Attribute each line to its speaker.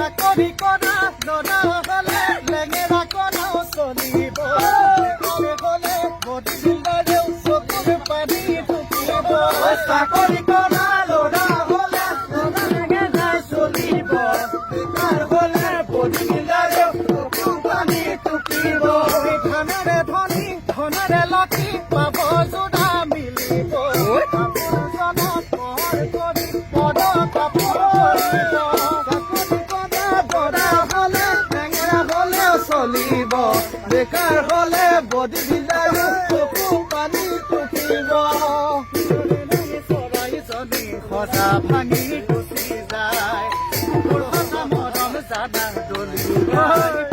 Speaker 1: চাকৰি কৰা ল'ৰা হ'লে লেঙেৰা কণাও চলিব হ'লে বডি বিল্ডাৰেও চকুৰ পানী টুকিব চাকৰি কৰা ল'ৰা হ'লে লেঙেৰা চলিব বেকাৰ হ'লে বডি বিল্ডাৰেও চকুৰ পানী টুকিব ধনেৰে ধনী ধনেৰে লক্ষী পাব যোৰা মিলিব কাপোৰজনত পৰ কৰি পদ কাপোৰ কৰিব চলিব বেকাৰ হ'লে বডি বিল্ডাৰেও চকু পানী টুকিব চৰাইজনী সজা ভাঙি গুচি যায় মৰম জানা দলি